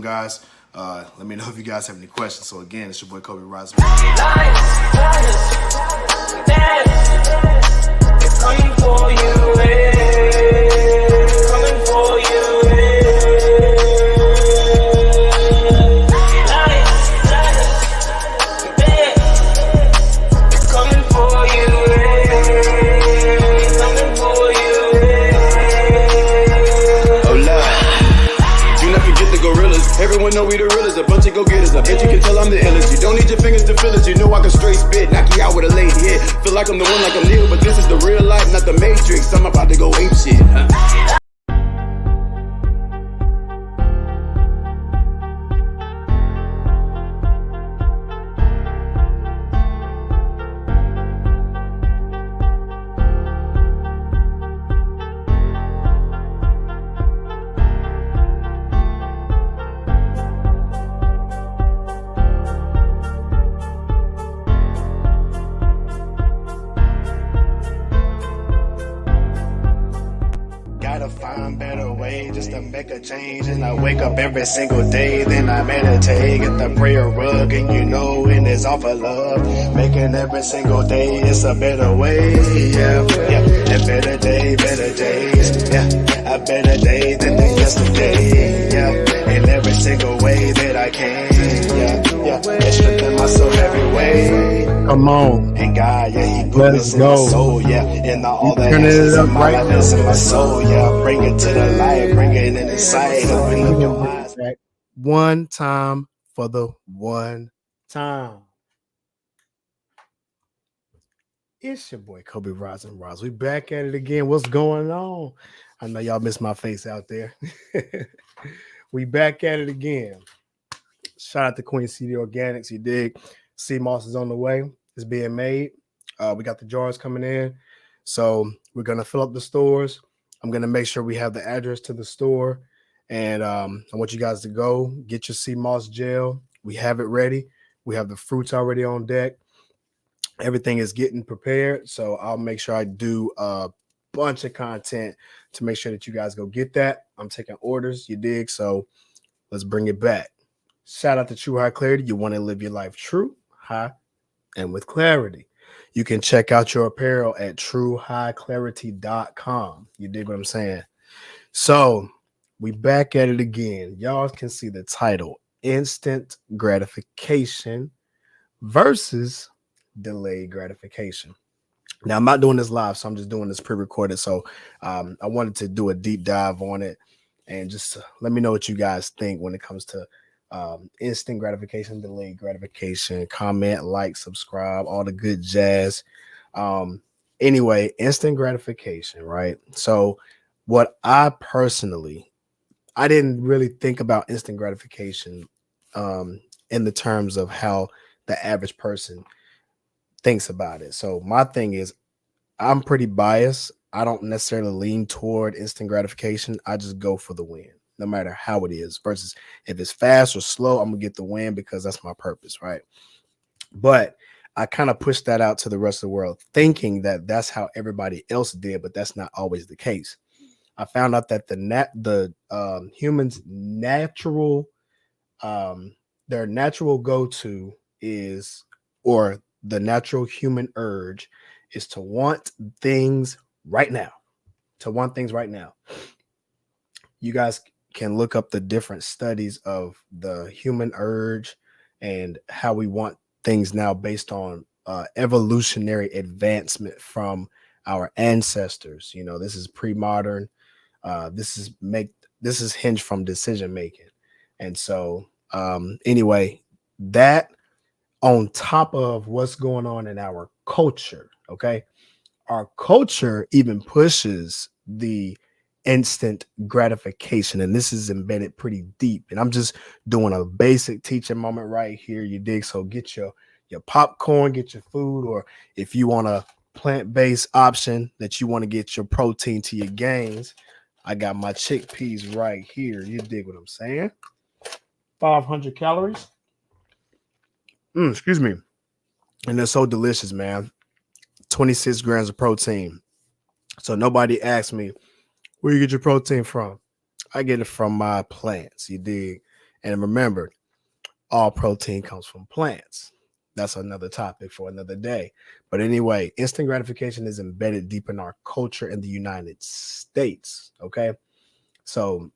guys. Let me know if you guys have any questions. So again, it's your boy Cobe Rising. It's coming for you, coming for you, it's coming for you, coming for you. Oh Lord, do not forget the gorillas. Everyone know we the realest, a bunch of go-getters. I bet you can tell I'm the illest. You don't need your fingers to feel it. You know I can straight spit, knock you out with a lady hit. Feel like I'm the one, like I'm Neil, but this is the real life, not the Matrix. I'm about to go ape shit. Gotta find better way just to make a change. And I wake up every single day, then I meditate, get the prayer rug, and and it's all for love. Making every single day, it's a better way. Yeah, a better day, better days. Yeah, a better day than the yesterday. Yeah, in every single way that I can. Yeah, it's strengthening myself every way. Come on. And God, he put this in my soul, and all that is in my life is in my soul, bring it to the light, bring it in the sight, open up your eyes. One time for the one time. It's your boy Cobe Rising Ross. We back at it again. What's going on? I know y'all missed my face out there. We back at it again. Shout out to Queen CD Organics. You dig? Sea moss is on the way. It's being made. We got the jars coming in. So we're going to fill up the stores. I'm going to make sure we have the address to the store. And I want you guys to go get your sea moss gel. We have it ready. We have the fruits already on deck. Everything is getting prepared. So I'll make sure I do a bunch of content to make sure that you guys go get that. I'm taking orders. You dig? So let's bring it back. Shout out to True High Clarity. You want to live your life true, high, and with clarity. You can check out your apparel at truehighclarity.com. You dig what I'm saying? So we back at it again. Y'all can see the title, Instant Gratification versus Delayed Gratification. Now, I'm not doing this live, so I'm just doing this pre-recorded. So I wanted to do a deep dive on it and just let me know what you guys think when it comes to instant gratification, delayed gratification. Comment, like, subscribe, all the good jazz. Anyway, instant gratification, right? So what I didn't really think about instant gratification in the terms of how the average person thinks about it. So my thing is, I'm pretty biased. I don't necessarily lean toward instant gratification. I just go for the win, no matter how it is, versus if it's fast or slow, I'm gonna get the win because that's my purpose, right? But I kind of pushed that out to the rest of the world, thinking that that's how everybody else did, but that's not always the case. I found out that the humans' natural, their natural go-to is, or the natural human urge is to want things right now. To want things right now. You guys can look up the different studies of the human urge and how we want things now based on evolutionary advancement from our ancestors. You know, this is pre-modern. This is hinged from decision making. And so anyway, that on top of what's going on in our culture, okay? Our culture even pushes the instant gratification, and this is embedded pretty deep. And I'm just doing a basic teaching moment right here. You dig? So get your popcorn, get your food, or if you want a plant-based option that you want to get your protein to your gains, I got my chickpeas right here. You dig what I'm saying? 500 calories. Excuse me. And they're so delicious, man. 26 grams of protein. So nobody asks me, where you get your protein from? I get it from my plants, you dig? And remember, all protein comes from plants. That's another topic for another day. But anyway, instant gratification is embedded deep in our culture in the United States. Okay. So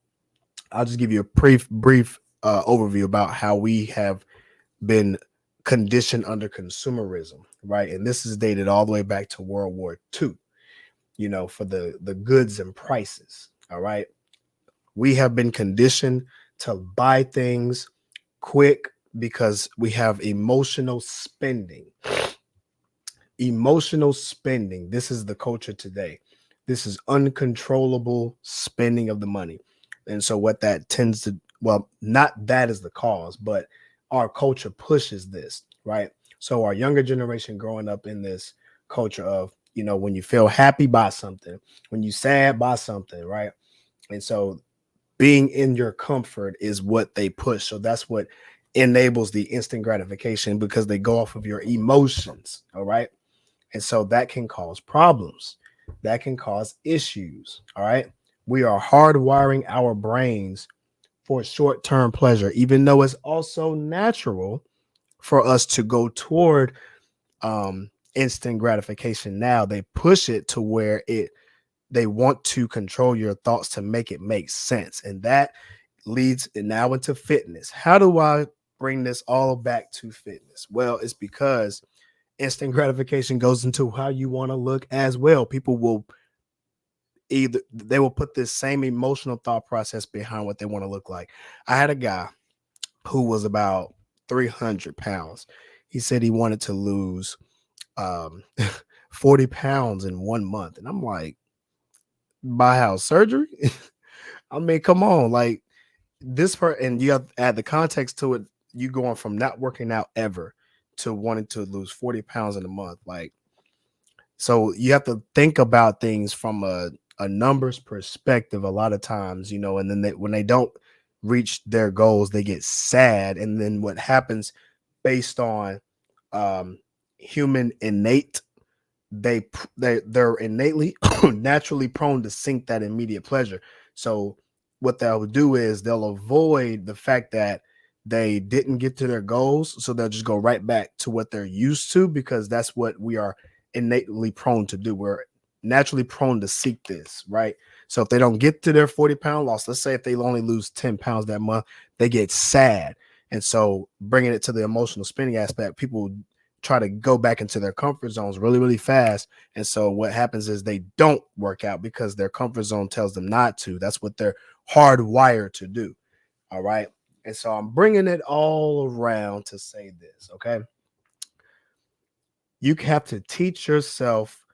I'll just give you a brief overview about how we have been conditioned under consumerism, right? And this is dated all the way back to World War II, for the goods and prices. All right. We have been conditioned to buy things quick because we have emotional spending. Emotional spending. This is the culture today. This is uncontrollable spending of the money. And so what that tends to, well, not that is the cause, but our culture pushes this, right? So our younger generation growing up in this culture of, when you feel happy, buy something. When you sad, buy something, right? And so being in your comfort is what they push. So that's what enables the instant gratification, because they go off of your emotions. All right. And so that can cause problems. That can cause issues. All right. We are hardwiring our brains for short-term pleasure, even though it's also natural for us to go toward instant gratification. Now they push it to where they want to control your thoughts to make it make sense. And that leads now into fitness. How do I bring this all back to fitness? Well, it's because instant gratification goes into how you want to look as well. People will put this same emotional thought process behind what they want to look like. I had a guy who was about 300 pounds. He said he wanted to lose 40 pounds in 1 month. And I'm like, by how, surgery? I mean, come on, like this part, and you have to add the context to it. You going from not working out ever to wanting to lose 40 pounds in a month. Like, so you have to think about things from a numbers perspective a lot of times, and then when they don't reach their goals, they get sad. And then what happens based on human innate, they're innately naturally prone to seek that immediate pleasure. So what they'll do is they'll avoid the fact that they didn't get to their goals, so they'll just go right back to what they're used to, because that's what we are innately prone to do. We're naturally prone to seek this, right? So if they don't get to their 40-pound loss, let's say if they only lose 10 pounds that month, they get sad. And so bringing it to the emotional spending aspect, people try to go back into their comfort zones really, really fast. And so what happens is they don't work out because their comfort zone tells them not to. That's what they're hardwired to do. All right. And so I'm bringing it all around to say this. Okay. You have to teach yourself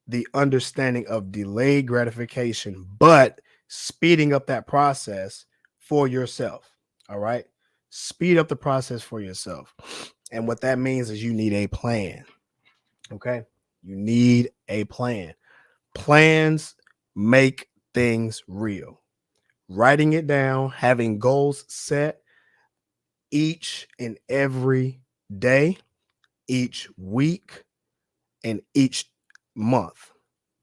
the understanding of delayed gratification, but speeding up that process for yourself. All right. Speed up the process for yourself. And what that means is you need a plan. Okay. You need a plan. Plans make things real. Writing it down, having goals set each and every day, each week, and each month.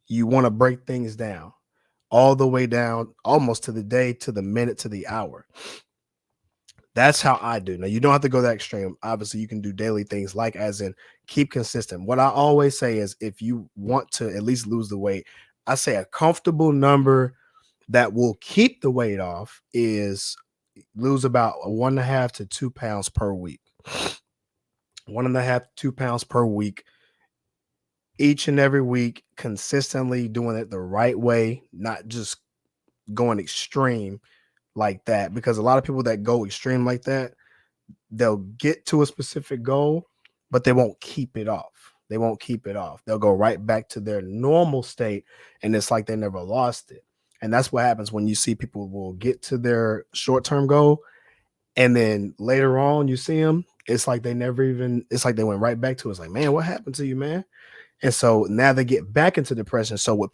You want to break things down all the way down, almost to the day, to the minute, to the hour. That's how I do. Now, you don't have to go that extreme. Obviously, you can do daily things, like as in keep consistent. What I always say is, if you want to at least lose the weight, I say a comfortable number that will keep the weight off is lose about 1.5 to 2 pounds per week. 1.5 to 2 pounds per week, each and every week, consistently doing it the right way, not just going extreme like that. Because a lot of people that go extreme like that, they'll get to a specific goal, but they won't keep it off. They won't keep it off. They'll go right back to their normal state, and it's like they never lost it. And that's what happens when you see people will get to their short-term goal, and then later on you see them, it's like they never even, it's like they went right back to it. It's like, man, what happened to you, man? And so now they get back into depression. So what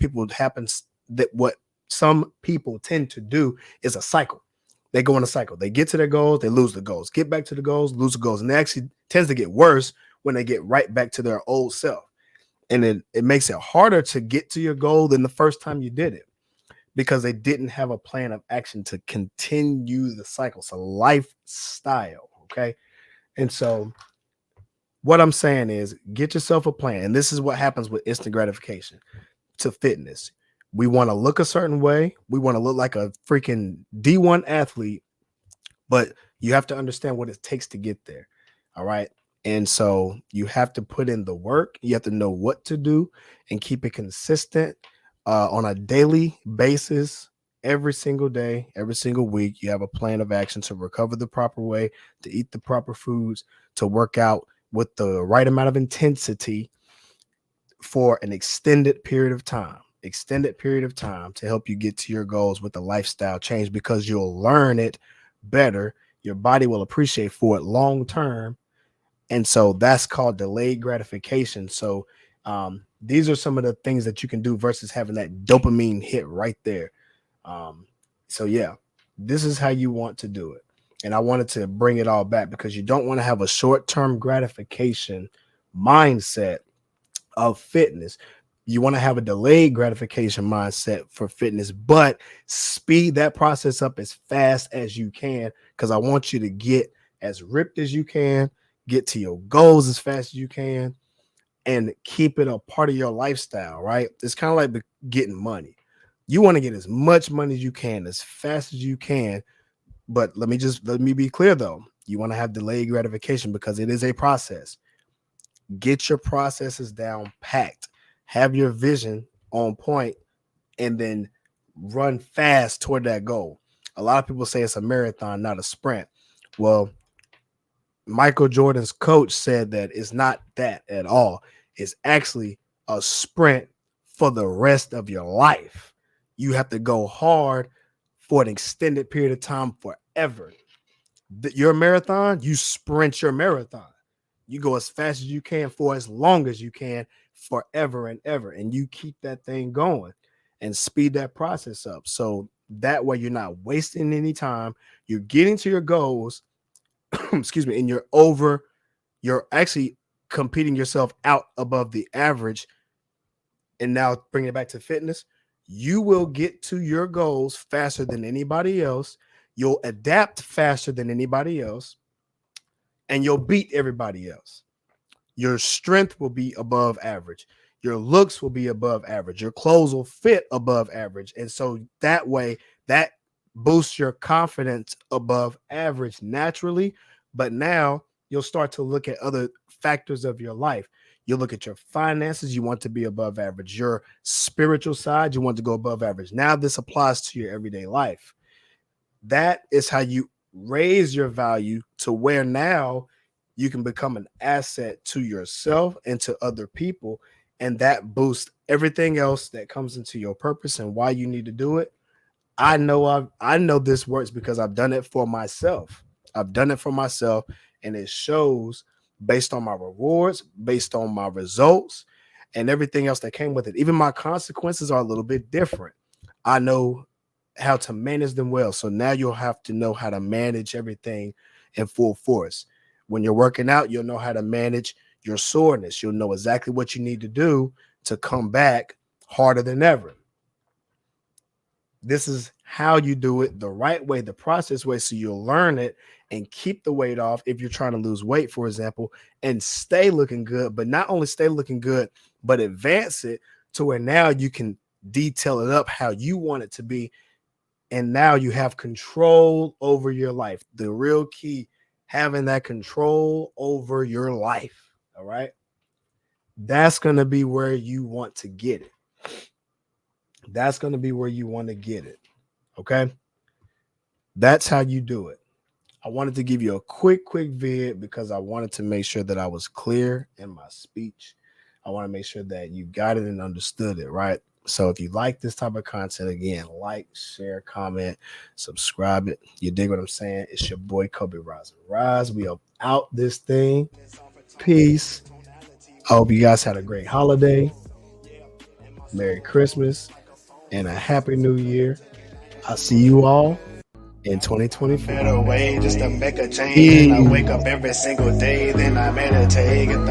some people tend to do is a cycle. They go in a cycle. They get to their goals, they lose the goals, get back to the goals, lose the goals. And it actually tends to get worse when they get right back to their old self. And it makes it harder to get to your goal than the first time you did it. because they didn't have a plan of action to continue the cycle. It's a lifestyle. Okay. And so what I'm saying is get yourself a plan. And this is what happens with instant gratification to fitness. We want to look a certain way. We want to look like a freaking D1 athlete, but you have to understand what it takes to get there. All right. And so you have to put in the work. You have to know what to do and keep it consistent on a daily basis. Every single day, every single week, you have a plan of action to recover the proper way, to eat the proper foods, to work out with the right amount of intensity for an extended period of time to help you get to your goals with the lifestyle change, because you'll learn it better. Your body will appreciate for it long term. And so that's called delayed gratification. So these are some of the things that you can do versus having that dopamine hit right there. So yeah, this is how you want to do it. And I wanted to bring it all back because you don't want to have a short-term gratification mindset of fitness. You want to have a delayed gratification mindset for fitness, but speed that process up as fast as you can, because I want you to get as ripped as you can, get to your goals as fast as you can, and keep it a part of your lifestyle, right? It's kind of like getting money. You want to get as much money as you can, as fast as you can. But let me be clear though. You want to have delayed gratification because it is a process. Get your processes down packed. Have your vision on point, and then run fast toward that goal. A lot of people say it's a marathon, not a sprint. Well, Michael Jordan's coach said that it's not that at all. It's actually a sprint for the rest of your life. You have to go hard for an extended period of time forever. Your marathon, you sprint your marathon. You go as fast as you can for as long as you can, forever and ever. And you keep that thing going and speed that process up. So that way you're not wasting any time. You're getting to your goals, excuse me, and you're actually competing yourself out above the average. And now bringing it back to fitness, you will get to your goals faster than anybody else. You'll adapt faster than anybody else, and you'll beat everybody else. Your strength will be above average. Your looks will be above average. Your clothes will fit above average. And so that way, that boosts your confidence above average naturally. But now you'll start to look at other factors of your life. You'll look at your finances. You want to be above average. Your spiritual side, you want to go above average. Now this applies to your everyday life. That is how you raise your value to where now you can become an asset to yourself and to other people. And that boosts everything else that comes into your purpose and why you need to do it. I know this works because I've done it for myself. And it shows based on my rewards, based on my results, and everything else that came with it. Even my consequences are a little bit different. I know how to manage them well. So now you'll have to know how to manage everything in full force. When you're working out, you'll know how to manage your soreness. You'll know exactly what you need to do to come back harder than ever. This is how you do it the right way, the process way, so you'll learn it and keep the weight off if you're trying to lose weight, for example, and stay looking good. But not only stay looking good, but advance it to where now you can detail it up how you want it to be. And now you have control over your life. The real key, having that control over your life. All right. That's going to be where you want to get it. Okay. That's how you do it. I wanted to give you a quick vid because I wanted to make sure that I was clear in my speech. I want to make sure that you got it and understood it, right? So if you like this type of content, again, like, share, comment, subscribe it. You dig what I'm saying? It's your boy Cobe Rise and Rise. We are out this thing. Peace. I hope you guys had a great holiday. Merry Christmas and a Happy New Year. I'll see you all in 2024. Better way just to make a change. And I wake up every single day, then I meditate. Get the